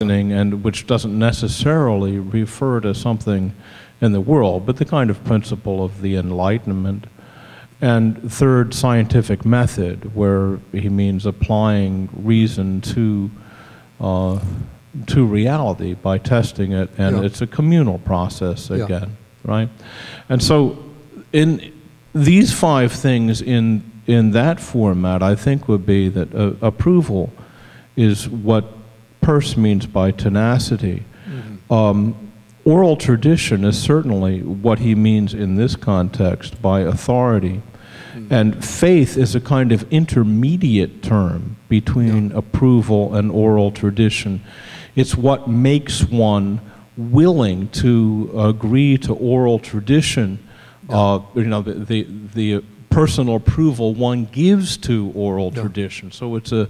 and which doesn't necessarily refer to something in the world, but the kind of principle of the Enlightenment. And third, scientific method, where he means applying reason to reality by testing it, and it's a communal process again, right? And so in these five things in that format, I think would be that approval is what Peirce means by tenacity. Oral tradition is certainly what he means in this context by authority. And faith is a kind of intermediate term between approval and oral tradition. It's what makes one willing to agree to oral tradition, you know, the personal approval one gives to oral tradition. So it's a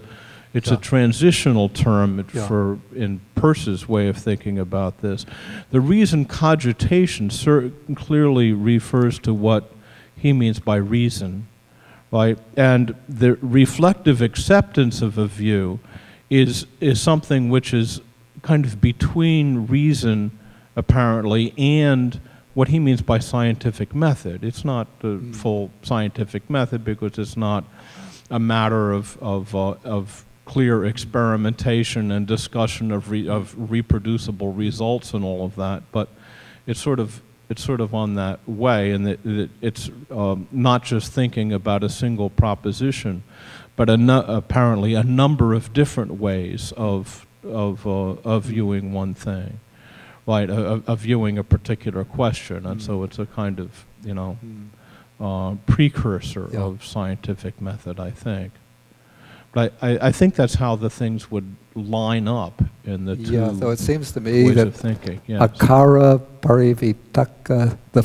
transitional term for in Peirce's way of thinking about this. The reason cogitation clearly refers to what he means by reason, right? And the reflective acceptance of a view is something which is kind of between reason, apparently, and what he means by scientific method. It's not the full scientific method because it's not a matter of clear experimentation and discussion of reproducible results and all of that, but it's sort of on that way, and that it's not just thinking about a single proposition, but apparently a number of different ways of viewing one thing, right? Of viewing a particular question, and so it's a kind of, you know, precursor of scientific method, I think. But I think that's how the things would line up in the two ways so it seems to me that of thinking. Akara, Parivitaka, the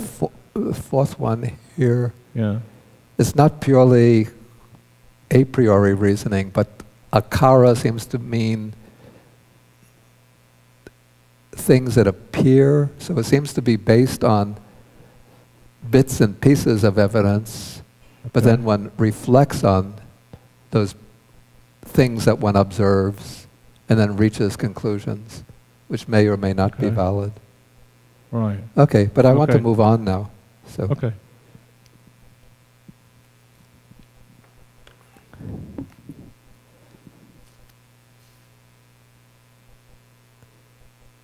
fourth one here, is not purely a priori reasoning, but Akara seems to mean things that appear, so it seems to be based on bits and pieces of evidence, but then one reflects on those things that one observes and then reaches conclusions, which may or may not be valid. Right. Okay, but I want to move on now. So. Okay.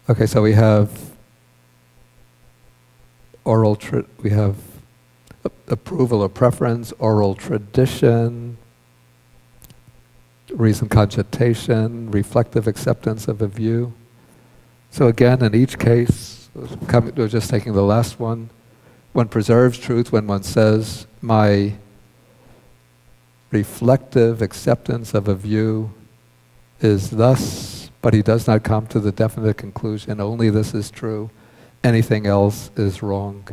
Okay, so we have we have approval or preference, oral tradition, reason cogitation, reflective acceptance of a view. So again, in each case, we're just taking the last one, one preserves truth when one says, my reflective acceptance of a view is thus, but he does not come to the definite conclusion, only this is true, anything else is wrong.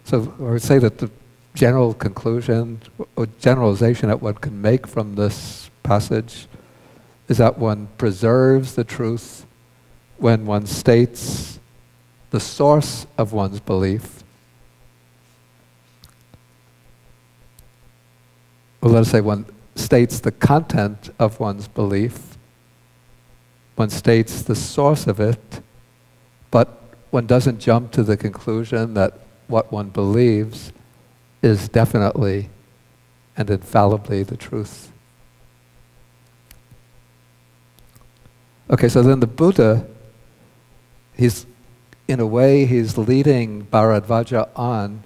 So I would say that the general conclusion or generalization that one can make from this passage is that one preserves the truth when one states the source of one's belief. Or let us say one states the content of one's belief, one states the source of it, but one doesn't jump to the conclusion that what one believes is definitely and infallibly the truth. Okay, so then the Buddha, in a way, he's leading Bharadvaja on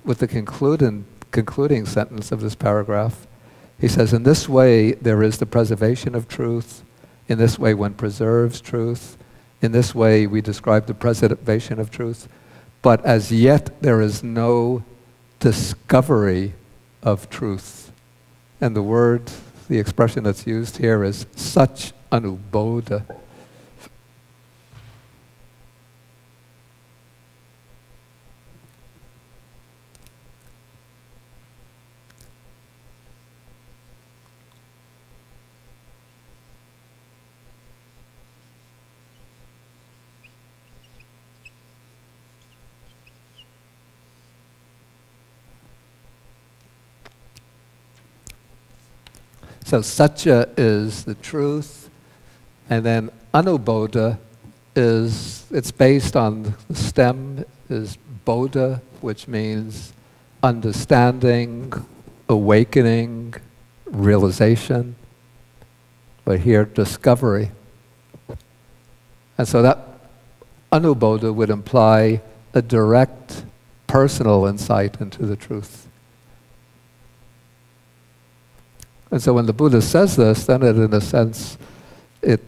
with the concluding sentence of this paragraph. He says, in this way, there is the preservation of truth. In this way, one preserves truth. In this way, we describe the preservation of truth. But as yet, there is no discovery of truth. And the expression that's used here is such anubodha. So satya is the truth, And then Anubodha it's based on the stem is Bodha, which means understanding, awakening, realization. But here, discovery. And so that Anubodha would imply a direct personal insight into the truth. And so when the Buddha says this, then it, in a sense, it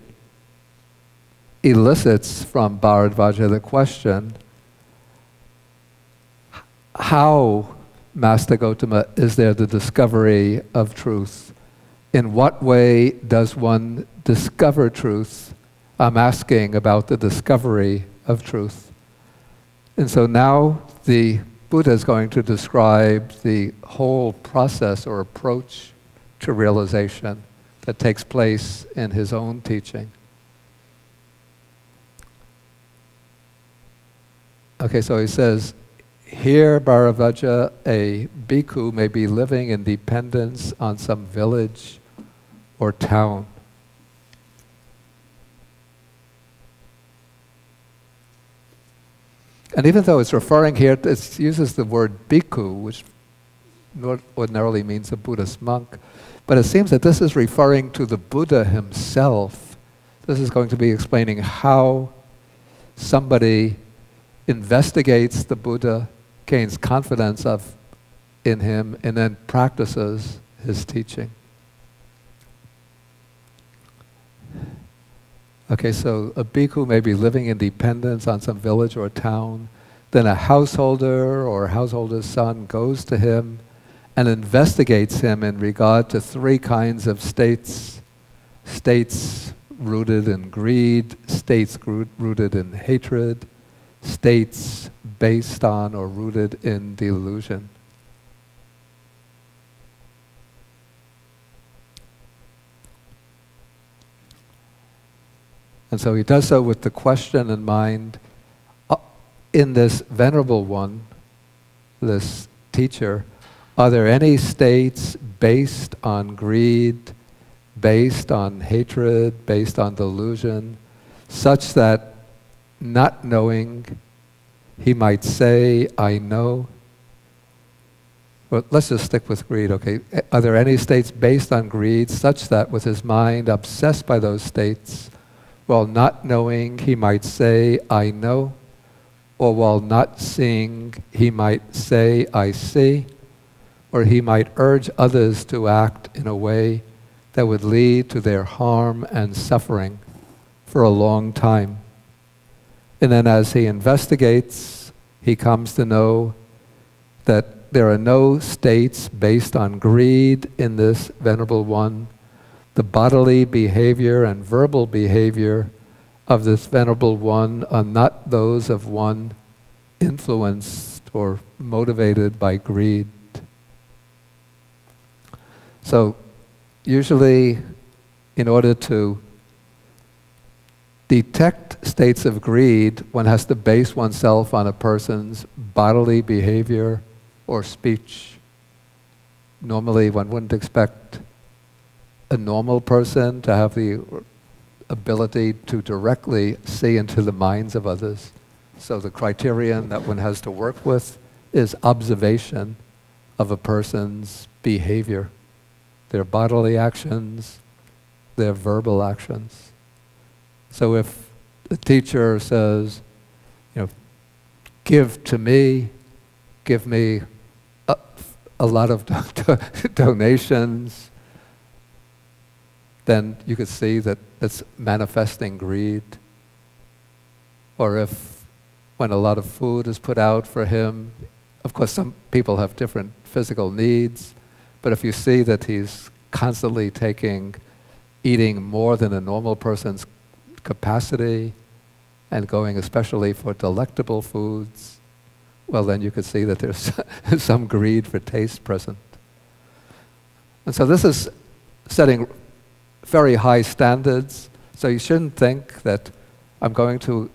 elicits from Bharadvaja the question, how, Master Gotama, is there the discovery of truth? In what way does one discover truth? I'm asking about the discovery of truth. And so now the Buddha is going to describe the whole process or approach to realization that takes place in his own teaching. Okay, so he says, here, Bharadvaja, a bhikkhu may be living in dependence on some village or town. And even though it's referring here, it uses the word bhikkhu, which ordinarily means a Buddhist monk, but it seems that this is referring to the Buddha himself. This is going to be explaining how somebody investigates the Buddha, gains confidence in him, and then practices his teaching. Okay, so a bhikkhu may be living in dependence on some village or town. Then a householder or a householder's son goes to him and investigates him in regard to three kinds of states. States rooted in greed, states rooted in hatred, states based on or rooted in delusion. And so he does so with the question in mind, in this Venerable One, this teacher, are there any states based on greed, based on hatred, based on delusion, such that not knowing, he might say, I know? Well, let's just stick with greed, okay? Are there any states based on greed, such that with his mind obsessed by those states, while not knowing, he might say, I know? Or while not seeing, he might say, I see? Or he might urge others to act in a way that would lead to their harm and suffering for a long time. And then as he investigates, he comes to know that there are no states based on greed in this Venerable One. The bodily behavior and verbal behavior of this Venerable One are not those of one influenced or motivated by greed. So usually, in order to detect states of greed, one has to base oneself on a person's bodily behavior or speech. Normally, one wouldn't expect a normal person to have the ability to directly see into the minds of others. So the criterion that one has to work with is observation of a person's behavior, their bodily actions, their verbal actions. So if the teacher says, give to me, give me a lot of donations, then you could see that it's manifesting greed. Or if, when a lot of food is put out for him, of course some people have different physical needs, but if you see that he's constantly eating more than a normal person's capacity, and going especially for delectable foods, well then you could see that there's some greed for taste present. And so this is setting very high standards, so you shouldn't think that I'm going to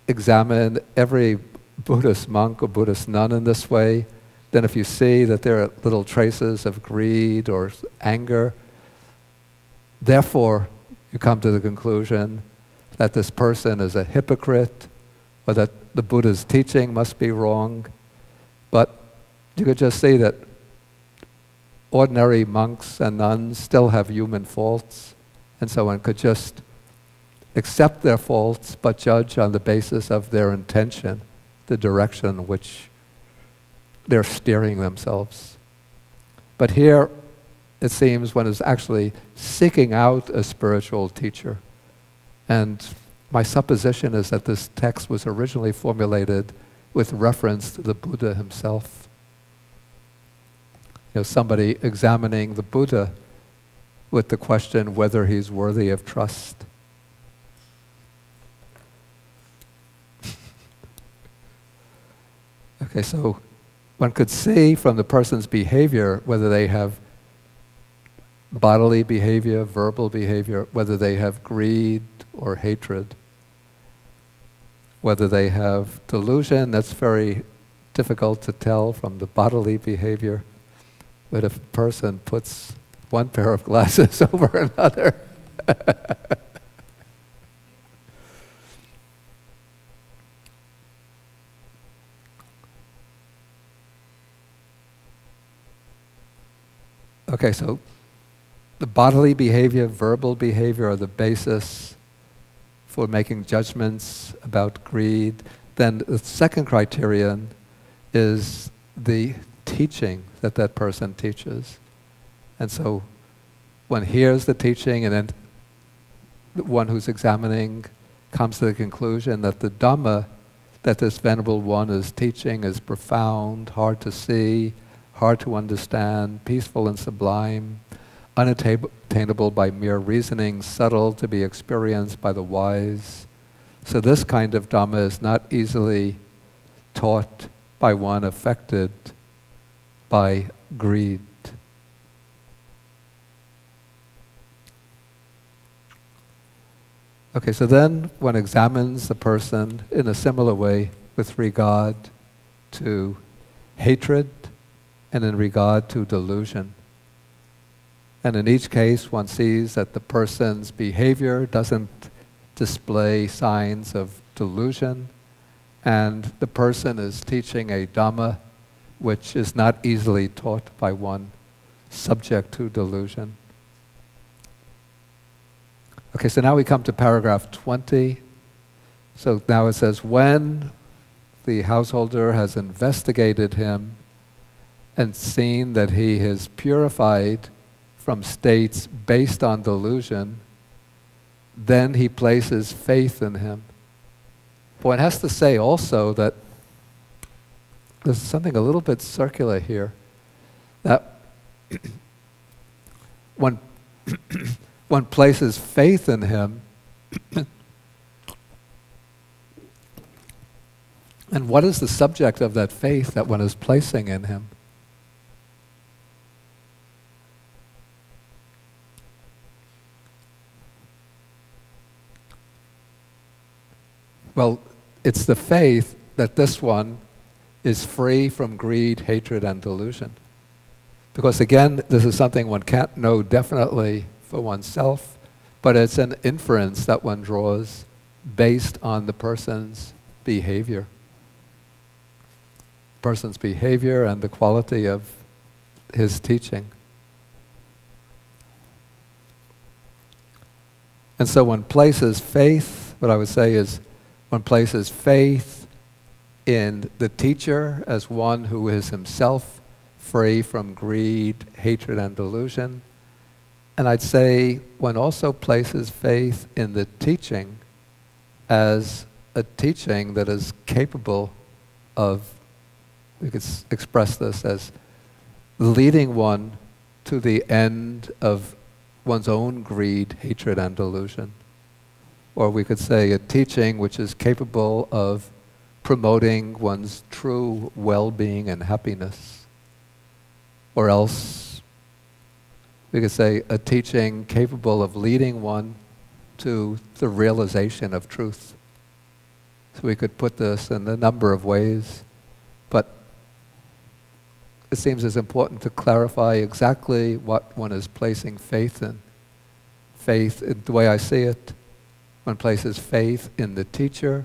examine every Buddhist monk or Buddhist nun in this way. Then if you see that there are little traces of greed or anger, therefore you come to the conclusion that this person is a hypocrite, or that the Buddha's teaching must be wrong. But you could just see that ordinary monks and nuns still have human faults, and so one could just accept their faults, but judge on the basis of their intention, the direction in which they're steering themselves. But here, it seems one is actually seeking out a spiritual teacher. And my supposition is that this text was originally formulated with reference to the Buddha himself. You know, somebody examining the Buddha with the question whether he's worthy of trust. Okay, so one could see from the person's behavior whether they have bodily behavior, verbal behavior, whether they have greed or hatred, whether they have delusion. That's very difficult to tell from the bodily behavior. But if a person puts one pair of glasses over another, okay, so the bodily behavior, verbal behavior are the basis for making judgments about greed. Then the second criterion is the teaching that that person teaches. And so one hears the teaching, and then the one who's examining comes to the conclusion that the Dhamma that this Venerable One is teaching is profound, hard to see, hard to understand, peaceful and sublime, unattainable by mere reasoning, subtle to be experienced by the wise. So this kind of Dhamma is not easily taught by one affected by greed. Okay, so then one examines the person in a similar way with regard to hatred and in regard to delusion. And in each case, one sees that the person's behavior doesn't display signs of delusion, and the person is teaching a Dhamma which is not easily taught by one subject to delusion. Okay, so now we come to paragraph 20. So now it says, when the householder has investigated him and seen that he is purified from states based on delusion, then he places faith in him. But one has to say also that there's something a little bit circular here, that one places faith in him, and what is the subject of that faith that one is placing in him? Well, it's the faith that this one is free from greed, hatred, and delusion. Because again, this is something one can't know definitely for oneself, but it's an inference that one draws based on the person's behavior. Person's behavior and the quality of his teaching. And so one places faith, what I would say is, one places faith in the teacher as one who is himself free from greed, hatred, and delusion. And I'd say one also places faith in the teaching as a teaching that is capable of, we could express this as leading one to the end of one's own greed, hatred, and delusion. Or we could say a teaching which is capable of promoting one's true well-being and happiness. Or else we could say a teaching capable of leading one to the realization of truth. So we could put this in a number of ways, but it seems it's important to clarify exactly what one is placing faith in. faith, the way I see it, one places faith in the teacher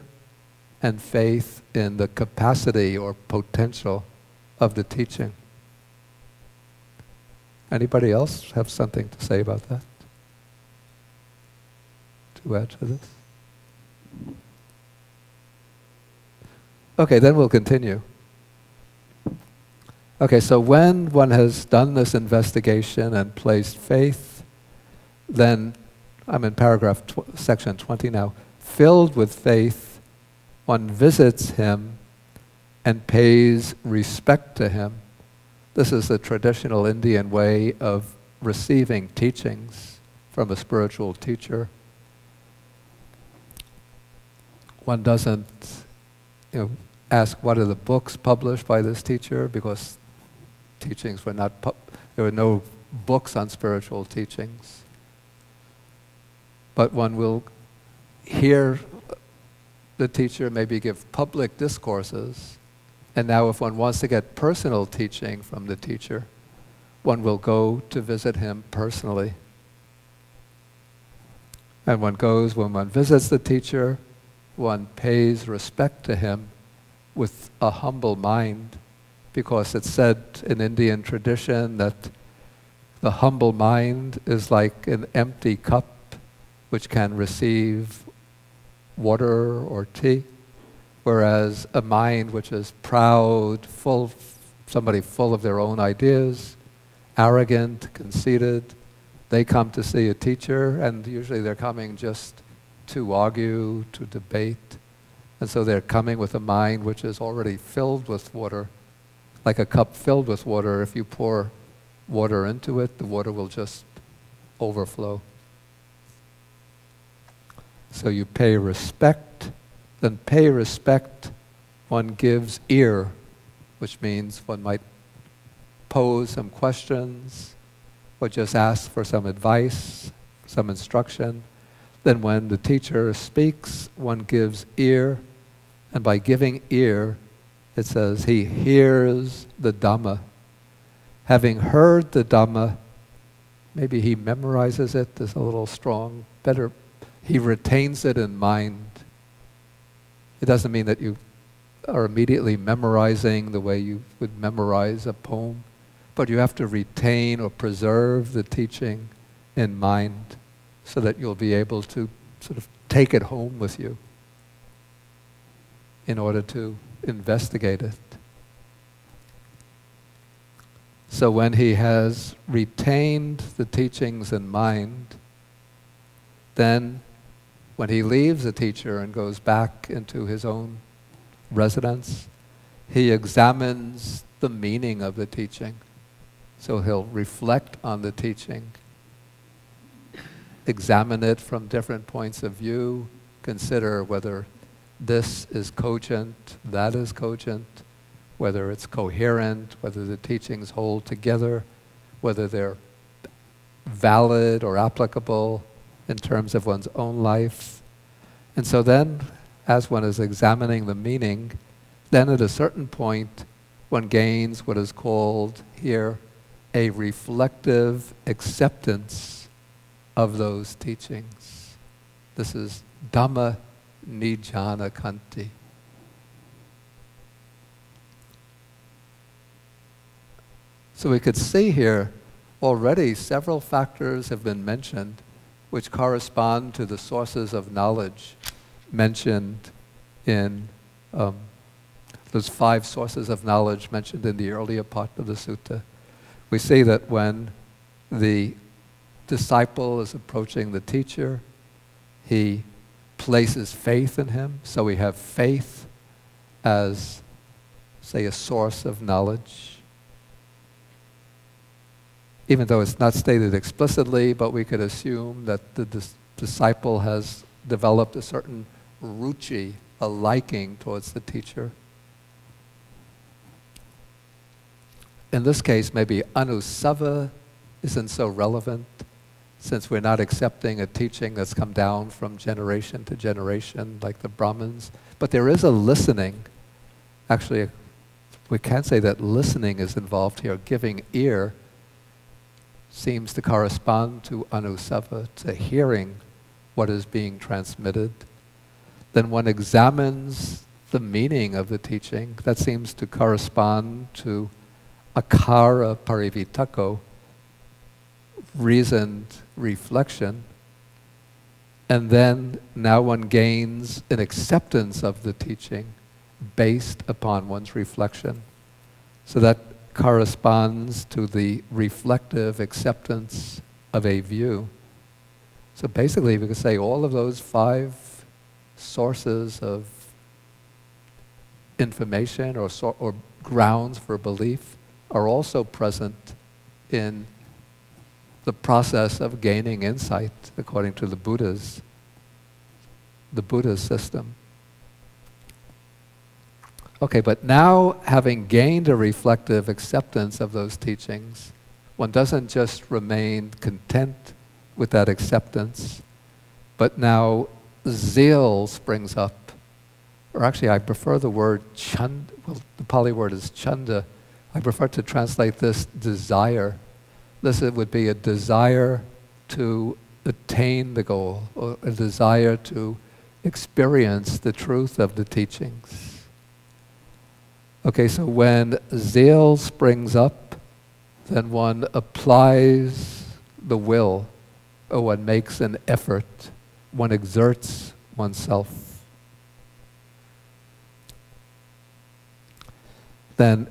and faith in the capacity or potential of the teaching. Anybody else have something to say about that? To add to this? Okay, then we'll continue. Okay, so when one has done this investigation and placed faith, then, I'm in section 20 now, filled with faith, one visits him and pays respect to him. This is the traditional Indian way of receiving teachings from a spiritual teacher. One doesn't, ask what are the books published by this teacher, because teachings were not, there were no books on spiritual teachings. But one will hear the teacher maybe give public discourses, and now if one wants to get personal teaching from the teacher, one will go to visit him personally. And one goes, when one visits the teacher, one pays respect to him with a humble mind, because it's said in Indian tradition that the humble mind is like an empty cup which can receive water or tea, whereas a mind which is proud, somebody full of their own ideas, arrogant, conceited, they come to see a teacher, and usually they're coming just to argue, to debate. And so they're coming with a mind which is already filled with water. Like a cup filled with water, if you pour water into it, the water will just overflow. So you pay respect, then pay respect, one gives ear, which means one might pose some questions, or just ask for some advice, some instruction. Then when the teacher speaks, one gives ear, and by giving ear, it says he hears the Dhamma. Having heard the Dhamma, maybe he memorizes it, is a little strong, better, he retains it in mind. It doesn't mean that you are immediately memorizing the way you would memorize a poem, but you have to retain or preserve the teaching in mind so that you'll be able to sort of take it home with you in order to investigate it. So when he has retained the teachings in mind, then when he leaves the teacher and goes back into his own residence, he examines the meaning of the teaching. So he'll reflect on the teaching, examine it from different points of view, consider whether this is cogent, that is cogent, whether it's coherent, whether the teachings hold together, whether they're valid or applicable in terms of one's own life. And so then, as one is examining the meaning, then at a certain point, one gains what is called here a reflective acceptance of those teachings. This is Dhamma Nijjhana Kanti. So we could see here already several factors have been mentioned which correspond to the sources of knowledge mentioned in those 5 sources of knowledge mentioned in the earlier part of the sutta. We see that when the disciple is approaching the teacher, he places faith in him. So we have faith as, say, a source of knowledge. Even though it's not stated explicitly, but we could assume that the disciple has developed a certain ruchi, a liking towards the teacher. In this case, maybe anusava isn't so relevant, since we're not accepting a teaching that's come down from generation to generation, like the Brahmins. But there is a listening. Actually, we can say that listening is involved here, giving ear. seems to correspond to anusava, to hearing what is being transmitted. Then one examines the meaning of the teaching. That seems to correspond to akara parivitako, reasoned reflection. And then now one gains an acceptance of the teaching based upon one's reflection. So that corresponds to the reflective acceptance of a view. So basically we could say all of those 5 sources of information or grounds for belief are also present in the process of gaining insight according to the Buddha's system. Okay, but now having gained a reflective acceptance of those teachings, one doesn't just remain content with that acceptance, but now zeal springs up. Or actually, I prefer the word chanda. Well, the Pali word is chanda. I prefer to translate this desire. This would be a desire to attain the goal, or a desire to experience the truth of the teachings. Okay, so when zeal springs up, then one applies the will, or one makes an effort, one exerts oneself. Then,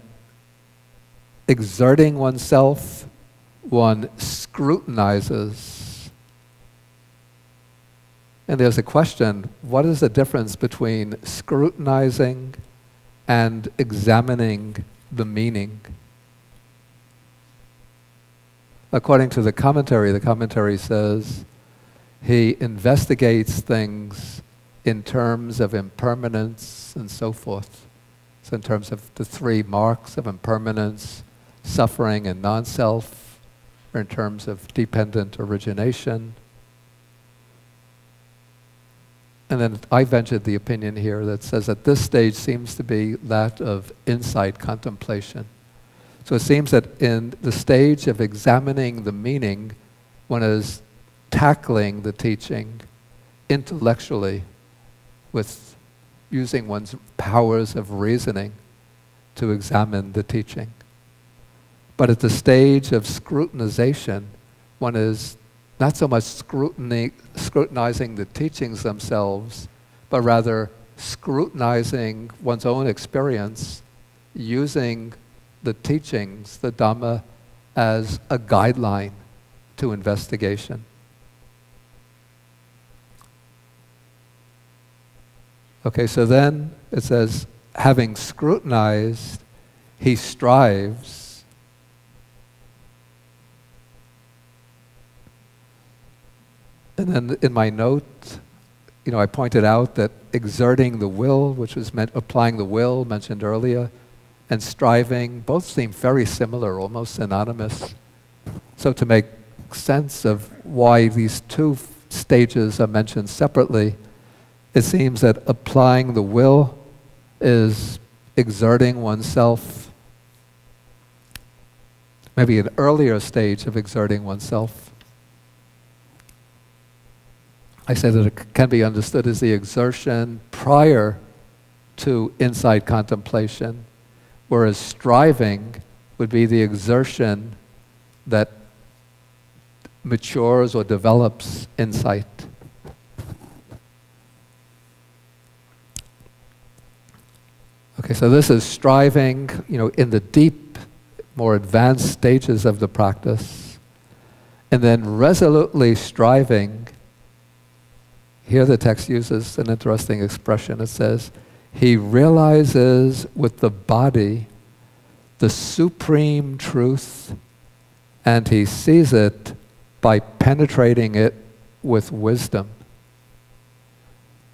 exerting oneself, one scrutinizes. And there's a question, what is the difference between scrutinizing and examining the meaning? According to the commentary says, he investigates things in terms of impermanence and so forth. So in terms of the 3 marks of impermanence, suffering and non-self, or in terms of dependent origination. And then I ventured the opinion here that says that this stage seems to be that of insight contemplation. So it seems that in the stage of examining the meaning, one is tackling the teaching intellectually with using one's powers of reasoning to examine the teaching. But at the stage of scrutinization, one is not so much scrutinizing the teachings themselves, but rather scrutinizing one's own experience, using the teachings, the Dhamma, as a guideline to investigation. Okay, so then it says, having scrutinized, he strives. And then in my note, I pointed out that exerting the will, which was applying the will mentioned earlier, and striving, both seem very similar, almost synonymous. So to make sense of why these 2 stages are mentioned separately, it seems that applying the will is exerting oneself, maybe an earlier stage of exerting oneself. I say that it can be understood as the exertion prior to insight contemplation, whereas striving would be the exertion that matures or develops insight. Okay, so this is striving, in the deep, more advanced stages of the practice. And then resolutely striving, here the text uses an interesting expression. It says, he realizes with the body the supreme truth, and he sees it by penetrating it with wisdom.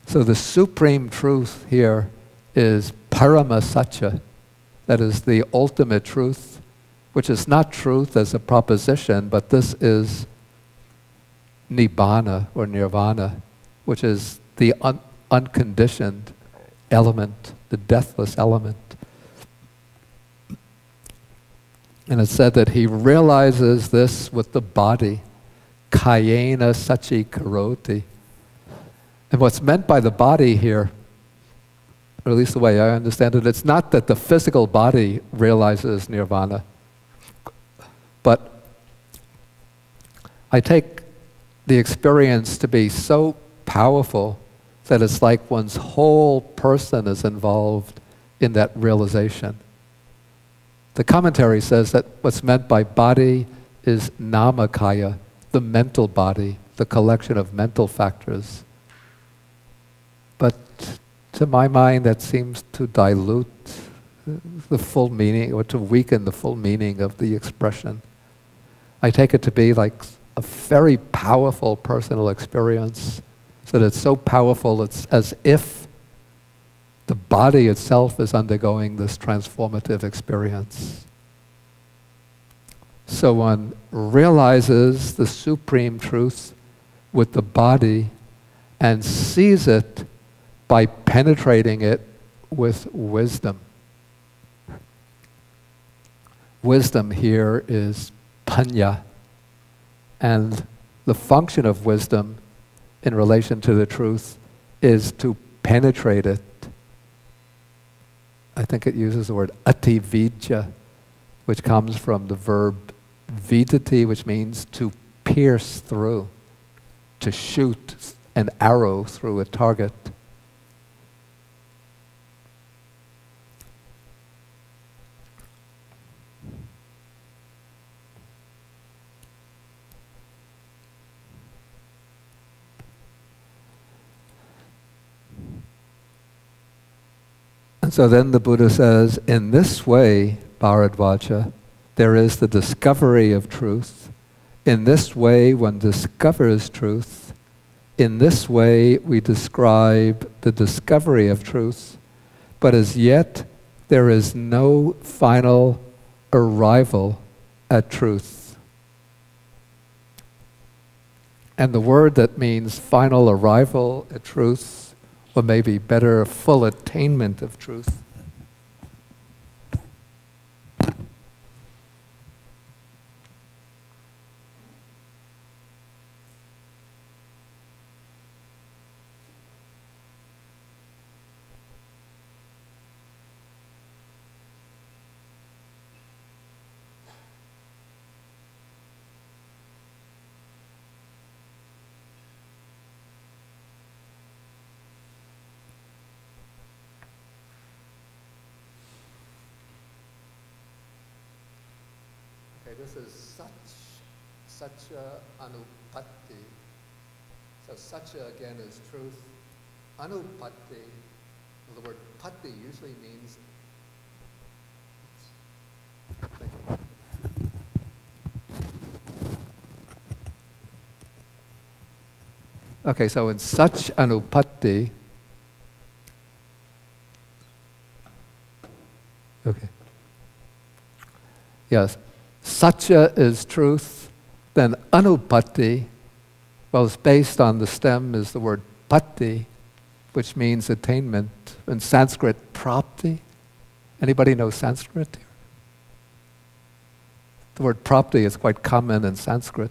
So the supreme truth here is parama satya, that is the ultimate truth, which is not truth as a proposition, but this is nibbana or nirvana, which is the unconditioned element, the deathless element. And it's said that he realizes this with the body. Kayena sachi karoti. And what's meant by the body here, or at least the way I understand it, it's not that the physical body realizes nirvana, but I take the experience to be so powerful that it's like one's whole person is involved in that realization. The commentary says that what's meant by body is namakaya, the mental body, the collection of mental factors. But to my mind, that seems to dilute the full meaning, or to weaken the full meaning of the expression. I take it to be like a very powerful personal experience, so that it's so powerful it's as if the body itself is undergoing this transformative experience. So one realizes the supreme truth with the body and sees it by penetrating it with wisdom. Wisdom here is panya, and the function of wisdom in relation to the truth is to penetrate it. I think it uses the word atividya, which comes from the verb vidati, which means to pierce through, to shoot an arrow through a target. And so then the Buddha says, in this way, Bharadvaja, there is the discovery of truth. In this way, one discovers truth. In this way, we describe the discovery of truth. But as yet, there is no final arrival at truth. And the word that means final arrival at truth, or maybe better, full attainment of truth, this is Satya Anupatti. So Satya again is truth. Anupatti, the word patti usually means. Okay, so in such anupatti, okay. Yes. Satya is truth, then anupatti, well, it's based on the stem is the word patti, which means attainment. In Sanskrit, prapti. Anybody know Sanskrit here? The word prapti is quite common in Sanskrit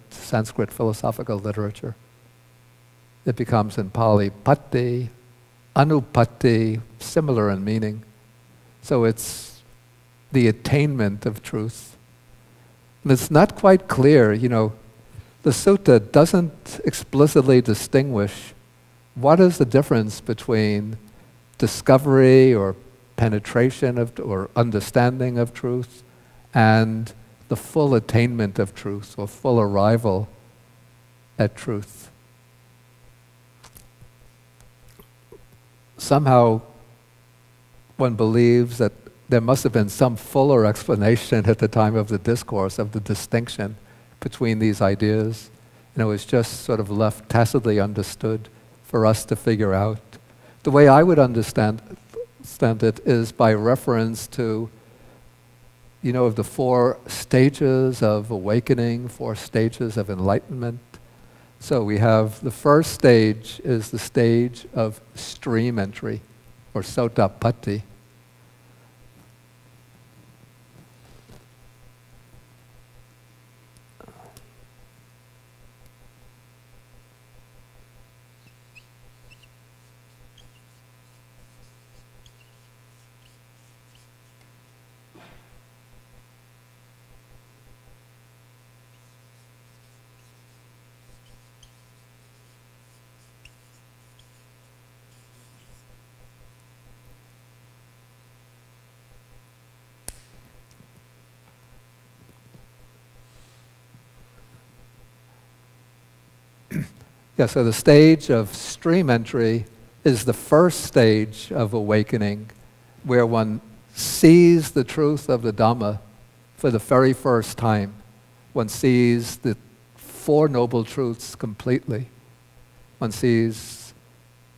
philosophical literature. It becomes in Pali patti, anupatti, similar in meaning. So it's the attainment of truth. And it's not quite clear, the sutta doesn't explicitly distinguish what is the difference between discovery or penetration of or understanding of truth and the full attainment of truth or full arrival at truth. Somehow one believes that there must have been some fuller explanation at the time of the discourse of the distinction between these ideas, and it was just sort of left tacitly understood for us to figure out. The way I would understand it is by reference to, of the 4 stages of awakening, 4 stages of enlightenment. So we have the first stage is the stage of stream entry, or sotapatti. Yeah, so the stage of stream entry is the first stage of awakening, where one sees the truth of the Dhamma for the very first time. One sees the Four Noble Truths completely. One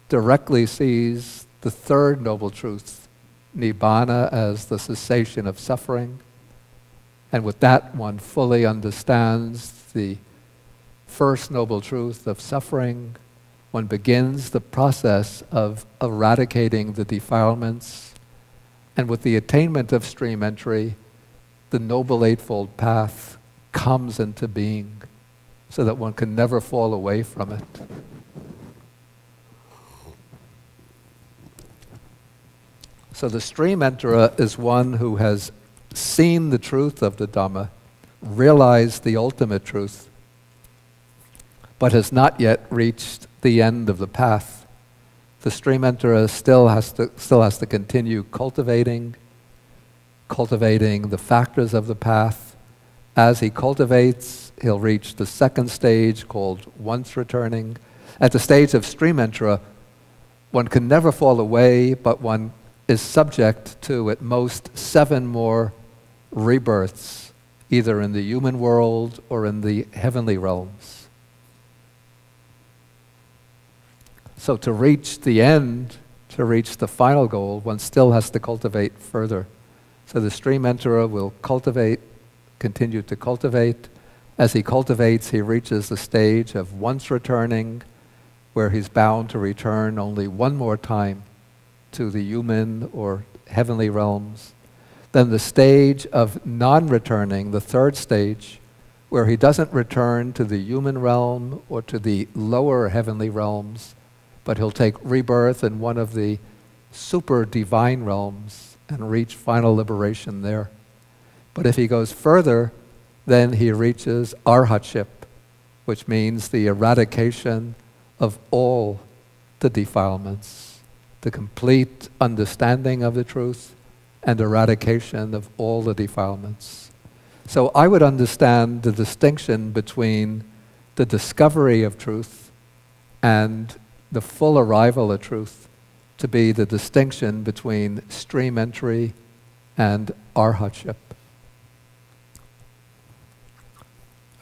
directly sees the third Noble Truth, Nibbana, as the cessation of suffering. And with that, one fully understands the first Noble Truth of suffering. One begins the process of eradicating the defilements. And with the attainment of stream entry, the Noble Eightfold Path comes into being so that one can never fall away from it. So the stream enterer is one who has seen the truth of the Dhamma, realized the ultimate truth, but has not yet reached the end of the path. The stream enterer still has to continue cultivating the factors of the path. As he cultivates, he'll reach the second stage called once returning. At the stage of stream enterer, one can never fall away, but one is subject to at most 7 more rebirths, either in the human world or in the heavenly realms. So to reach the end, to reach the final goal, one still has to cultivate further. So the stream enterer will continue to cultivate. As he cultivates, he reaches the stage of once returning, where he's bound to return only one more time to the human or heavenly realms. Then the stage of non-returning, the third stage, where he doesn't return to the human realm or to the lower heavenly realms, but he'll take rebirth in one of the super divine realms and reach final liberation there. But if he goes further, then he reaches arhatship, which means the eradication of all the defilements, the complete understanding of the truth and eradication of all the defilements. So I would understand the distinction between the discovery of truth and the full arrival at truth to be the distinction between stream entry and arhatship.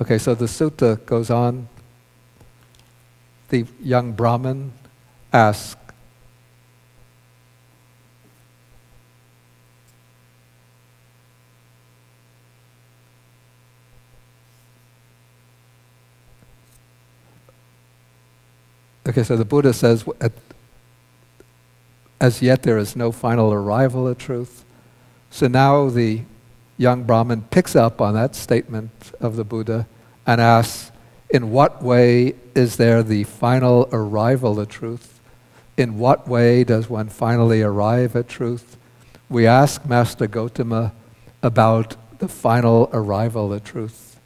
Okay, so the sutta goes on. The young Brahmin asks, okay, so the Buddha says, as yet there is no final arrival at truth. So now the young Brahmin picks up on that statement of the Buddha and asks, in what way is there the final arrival at truth? In what way does one finally arrive at truth? We ask Master Gotama about the final arrival at truth.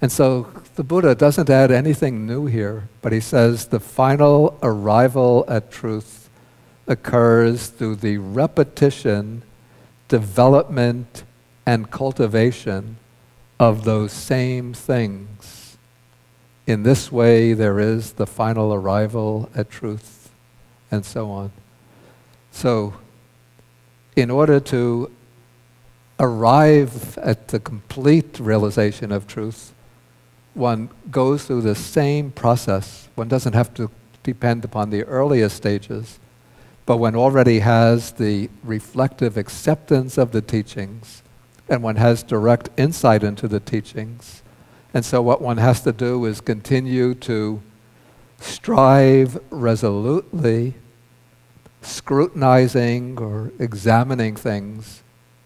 And so the Buddha doesn't add anything new here, but he says the final arrival at truth occurs through the repetition, development, and cultivation of those same things. In this way, there is the final arrival at truth, and so on. So, in order to arrive at the complete realization of truth, one goes through the same process. One doesn't have to depend upon the earliest stages, but one already has the reflective acceptance of the teachings, and one has direct insight into the teachings. And so what one has to do is continue to strive resolutely, scrutinizing or examining things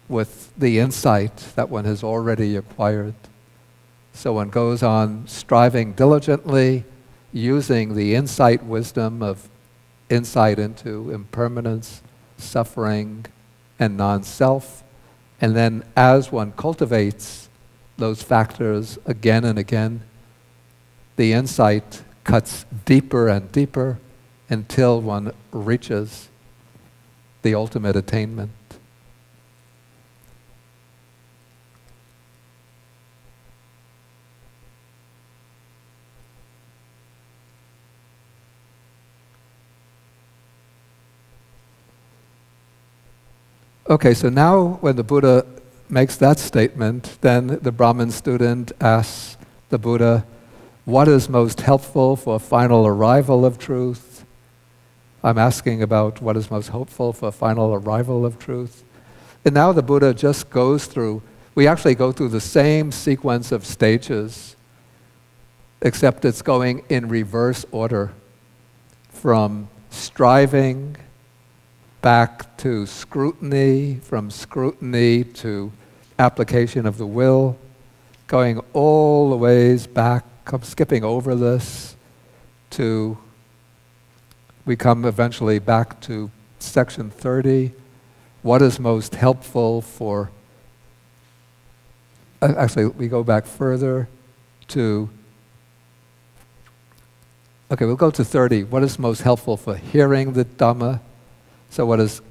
with the insight that one has already acquired. So one goes on striving diligently, using the insight wisdom of insight into impermanence, suffering, and non-self. And then as one cultivates those factors again and again, the insight cuts deeper and deeper until one reaches the ultimate attainment. Okay, so now when the Buddha makes that statement, then the Brahmin student asks the Buddha, what is most helpful for final arrival of truth? I'm asking about what is most hopeful for final arrival of truth. And now the Buddha just goes through, we actually go through the same sequence of stages, except it's going in reverse order, from striving back to scrutiny, from scrutiny to application of the will, going all the ways back, skipping over this, to we come eventually back to section 30. What is most helpful for, actually we go back further to, okay, we'll go to 30. What is most helpful for hearing the Dhamma? So what is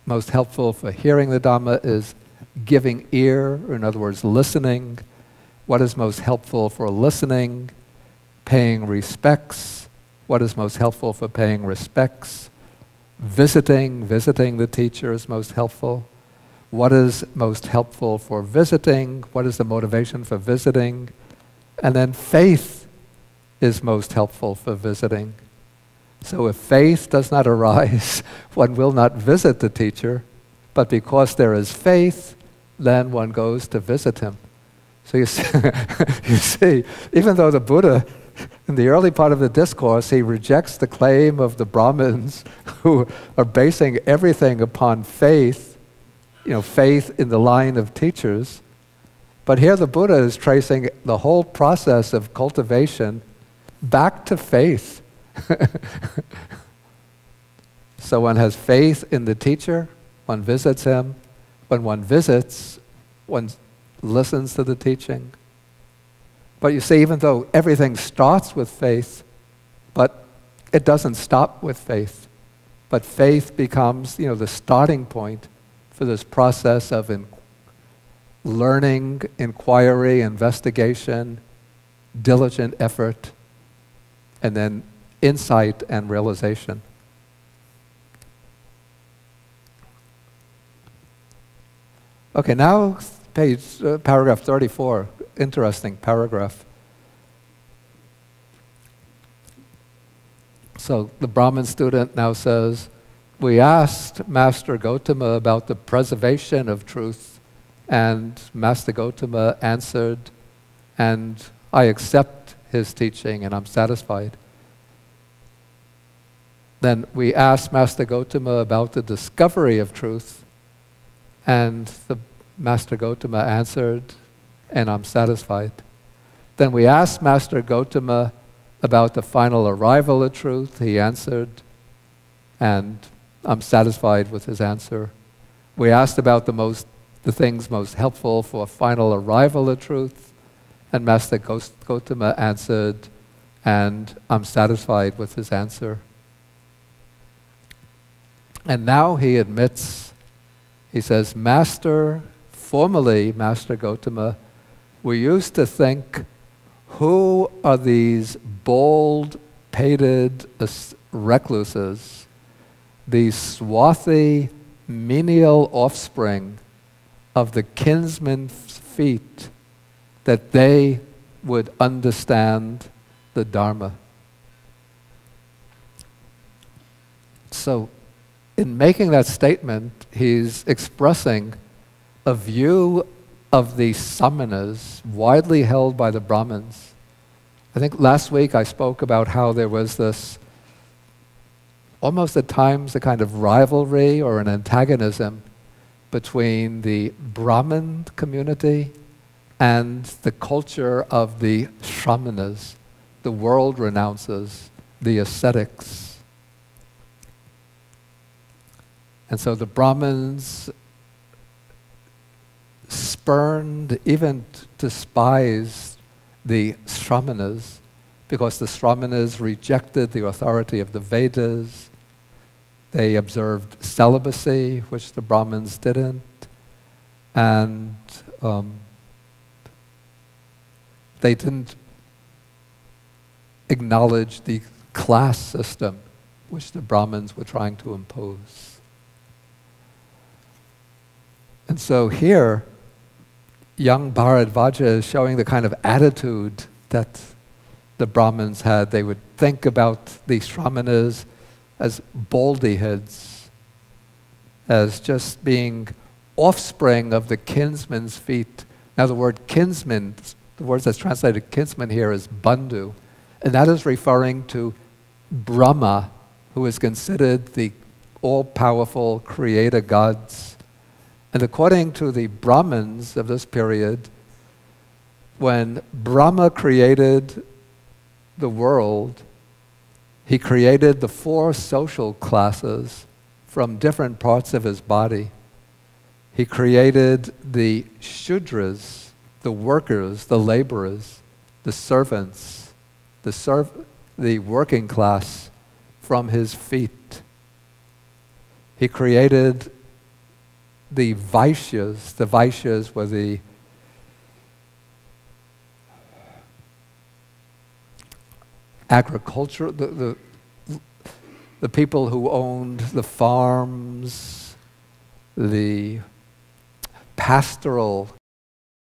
most helpful for hearing the Dhamma is giving ear, or in other words, listening. What is most helpful for listening? Paying respects. What is most helpful for paying respects? Visiting the teacher is most helpful. What is most helpful for visiting? What is the motivation for visiting? And then faith is most helpful for visiting. So if faith does not arise, one will not visit the teacher, but because there is faith, then one goes to visit him. So you see, you see, even though the Buddha, in the early part of the discourse, he rejects the claim of the Brahmins who are basing everything upon faith, faith in the line of teachers. But here the Buddha is tracing the whole process of cultivation back to faith. So one has faith in the teacher, one visits him. When one visits, one listens to the teaching. But you see, even though everything starts with faith, but it doesn't stop with faith. But faith becomes, the starting point for this process of learning, inquiry, investigation, diligent effort, and then insight and realization. Okay, now paragraph 34, interesting paragraph. So the Brahmin student now says, we asked Master Gotama about the preservation of truth, and Master Gotama answered, and I accept his teaching and I'm satisfied. Then we asked Master Gotama about the discovery of truth, and the Master Gotama answered, and I'm satisfied. Then we asked Master Gotama about the final arrival of truth. He answered, and I'm satisfied with his answer. We asked about the things most helpful for final arrival of truth, and Master Gotama answered, and I'm satisfied with his answer. And now he admits, he says, formerly, Master Gotama, we used to think, who are these bald-pated recluses, these swarthy, menial offspring of the kinsman's feet, that they would understand the Dharma? So, in making that statement, he's expressing a view of the samanas widely held by the Brahmins. I think last week I spoke about how there was this, almost at times, a kind of rivalry or an antagonism between the Brahmin community and the culture of the Shramanas, the world renouncers, the ascetics. And so the Brahmins spurned, even despised the Shramanas, because the Shramanas rejected the authority of the Vedas. They observed celibacy, which the Brahmins didn't, and they didn't acknowledge the class system which the Brahmins were trying to impose. And so here, young Bharadvaja is showing the kind of attitude that the Brahmins had. They would think about the Shramanas as baldy heads, as just being offspring of the kinsman's feet. Now the word kinsman, the word that's translated kinsman here is bandhu, and that is referring to Brahma, who is considered the all-powerful creator gods. And according to the Brahmins of this period, when Brahma created the world, he created the 4 social classes from different parts of his body. He created the Shudras, the workers, the laborers, the servants, the working class from his feet. He created the Vaishyas. The Vaishyas were the agriculture, the people who owned the farms, the pastoral